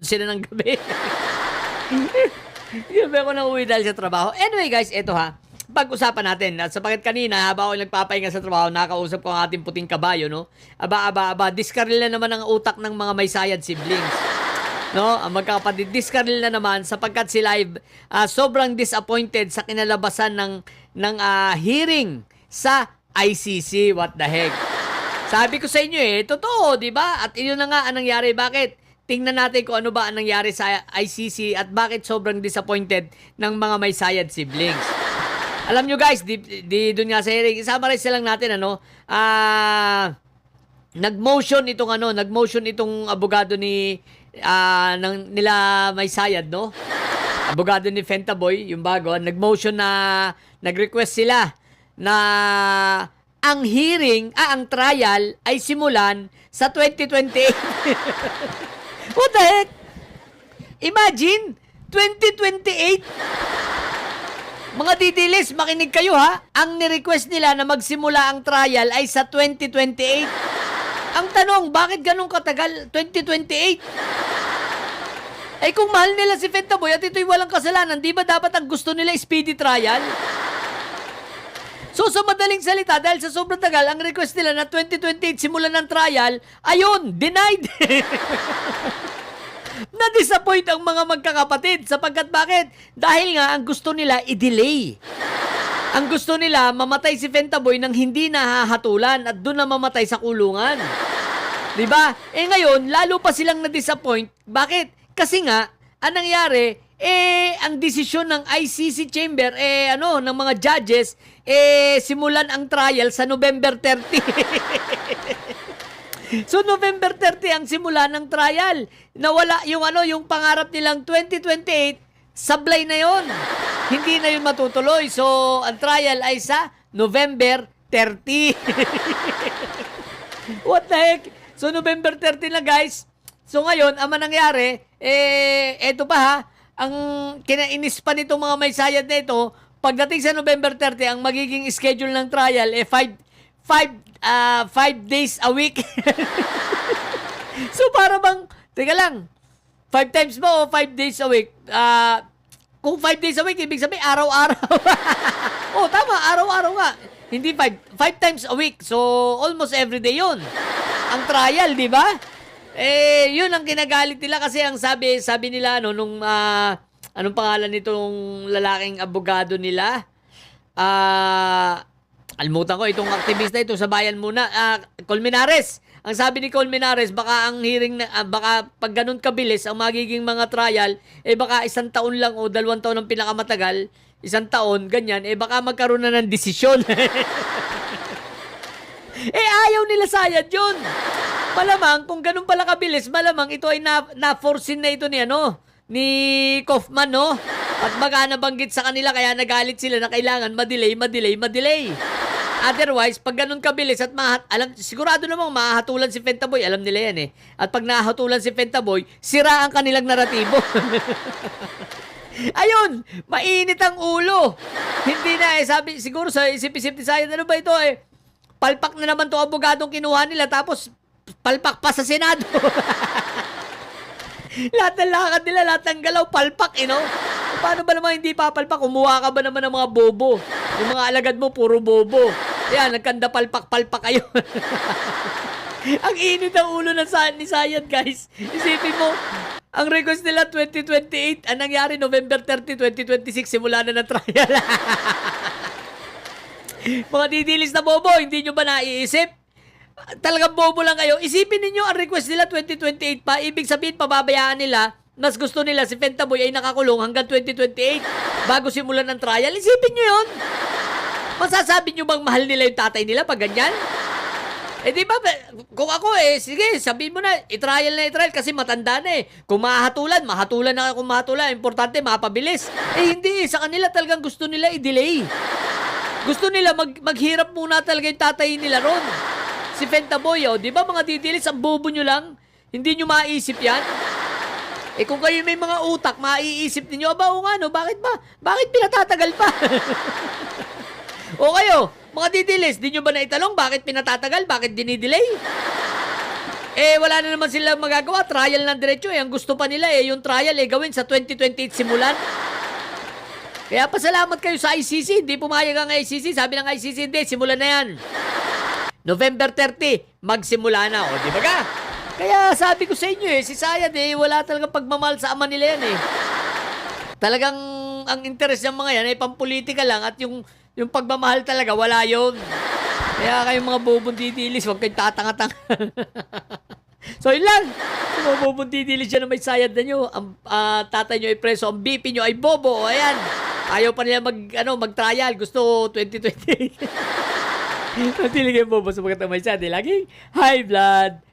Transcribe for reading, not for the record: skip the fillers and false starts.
sila ng gabi. Gabi ako nang uwi dahil sa trabaho. Anyway guys, eto ha. Pag-usapan natin. At sapagkat kanina, habang ako nagpapahinga sa trabaho, nakausap ko ang ating puting kabayo, no? Aba, diskaril na naman ang utak ng mga may sayad siblings. No? Ang magkakapatid, diskaril na naman sapagkat sila ay sobrang disappointed sa kinalabasan ng hearing sa ICC. What the heck? Sabi ko sa inyo totoo, di ba? At iyon na nga ang nangyari. Bakit? Tingnan natin kung ano ba ang nangyari sa ICC at bakit sobrang disappointed ng mga may sayad siblings. Alam nyo guys, doon nga sa hearing, summarize lang natin, nag-motion itong abogado nila may sayad, no? Abogado ni Fentaboy, yung bago, nag-request sila na ang trial ay simulan sa 2028. What the heck? Imagine, 2028. Mga didilis, makinig kayo ha. Ang ni-request nila na magsimula ang trial ay sa 2028. Ang tanong, bakit ganun katagal 2028? Eh kung mahal nila si Fentaboy at ito'y walang kasalanan, di ba dapat ang gusto nila speedy trial? So sa madaling salita, dahil sa sobrang tagal, ang request nila na 2028 simulan ng trial, ayun, denied. Na-disappoint ang mga magkakapatid sapagkat bakit? Dahil nga ang gusto nila i-delay. Ang gusto nila mamatay si Fentaboy nang hindi nahahatulan at doon na mamatay sa kulungan. 'Di ba? Ngayon lalo pa silang na-disappoint. Bakit? Kasi nga ang nangyari ang desisyon ng ICC chamber ng mga judges simulan ang trial sa November 30. So November 30 ang simula ng trial. Nawala yung pangarap nilang 2028, sablay na 'yon. Hindi na 'yun matutuloy. So ang trial ay sa November 30. What the heck? So November 30 na guys. So ngayon, ang nangyari, eto pa ha, ang kinainis pa nitong mga may sayad na ito, pagdating sa November 30, ang magiging schedule ng trial 5 days a week. So para bang, teka lang, 5 times ba o 5 days a week? Kung 5 days a week, ibig sabihin araw-araw. Oh, tama, araw-araw nga. Hindi 5 times a week. So almost every day yun. Ang trial, di ba? Yun ang kinagalit nila kasi ang sabi nila anong pangalan nitong lalaking abogado nila? Almutan ko itong aktivista ito sa bayan muna, Colmenares. Ang sabi ni Colmenares, baka ang hearing baka pag ganun kabilis ang magiging mga trial, baka 1 taon lang o 2 taon ang pinakamatagal, 1 taon, ganyan, baka magkaroon na ng desisyon. Ayaw nila sayad yun. Malamang, kung ganun pala kabilis, malamang ito ay na-foreseen na ito ni Kaufman, no? At baka nabanggit sa kanila, kaya nagalit sila na kailangan madelay. Otherwise, pag ganun kabilis at sigurado namang mahatulan si Fentaboy, alam nila yan At pag nahatulan si Fentaboy, sira ang kanilang naratibo. Ayun, mainit ang ulo. Hindi na sabi, siguro sa isip-isip ni Sayad, ano ba ito palpak na naman to abogadong kinuha nila, tapos palpak pa sa Senado. Lahat ng lakad nila, lahat ng galaw, palpak, Paano ba naman hindi papalpak? Kumuha ka ba naman ng mga bobo? Yung mga alagad mo, puro bobo. Yan, nagkanda palpak kayo. Ang init ang ulo ni Sayad, guys. Isipin mo, ang request nila 2028, ang nangyari November 30, 2026, simula na ng trial. Mga didilis na bobo, hindi nyo ba naiisip? Talagang bobo lang kayo. Isipin ninyo, ang request nila 2028 pa. Ibig sabihin, pababayaan nila. Mas gusto nila si Fentaboy ay nakakulong hanggang 2028 bago simulan ng trial. Isipin nyo yun. Masasabi nyo bang mahal nila yung tatay nila pag ganyan? Di ba, kung ako sige, sabihin mo na, i-trial kasi matanda na Kung mahatulan na kung mahatulan. Importante, mapabilis. Hindi, sa kanila talagang gusto nila i-delay. Gusto nila maghirap muna talaga yung tatay nila ron. Si Fentaboy, di ba mga didilis, ang bobo nyo lang? Hindi nyo maiisip yan? Kung kayo may mga utak, maiisip ninyo, bakit ba? Bakit pinatatagal pa? O kayo, mga didilis, di nyo ba naitalong bakit pinatatagal? Bakit dinidelay? Wala na naman sila magagawa. Trial ng diretso eh. Ang gusto pa nila yung trial gawin sa 2028 simulan. Kaya pasalamat kayo sa ICC. Hindi pumayag ang ICC. Sabi ng ICC, hindi, simulan na yan. November 30, magsimula na. O, di ba ka? Kaya sabi ko sa inyo si Sayad wala talagang pagmamahal sa ama nila yan Talagang ang interest ng mga yan ay pampolitika lang at yung pagmamahal talaga, wala yun. Kaya kayong mga bobong didilis, huwag kayong tatanga-tanga. So, yun lang. Mga bobong didilis yan na may sayad na nyo. Ang tatay nyo ay preso, ang BP nyo ay bobo. O, ayan. Ayaw pa nila mag-trial. Gusto 2028. Hindi kayo bobo sa mga tamay sa atin. Laging high blood.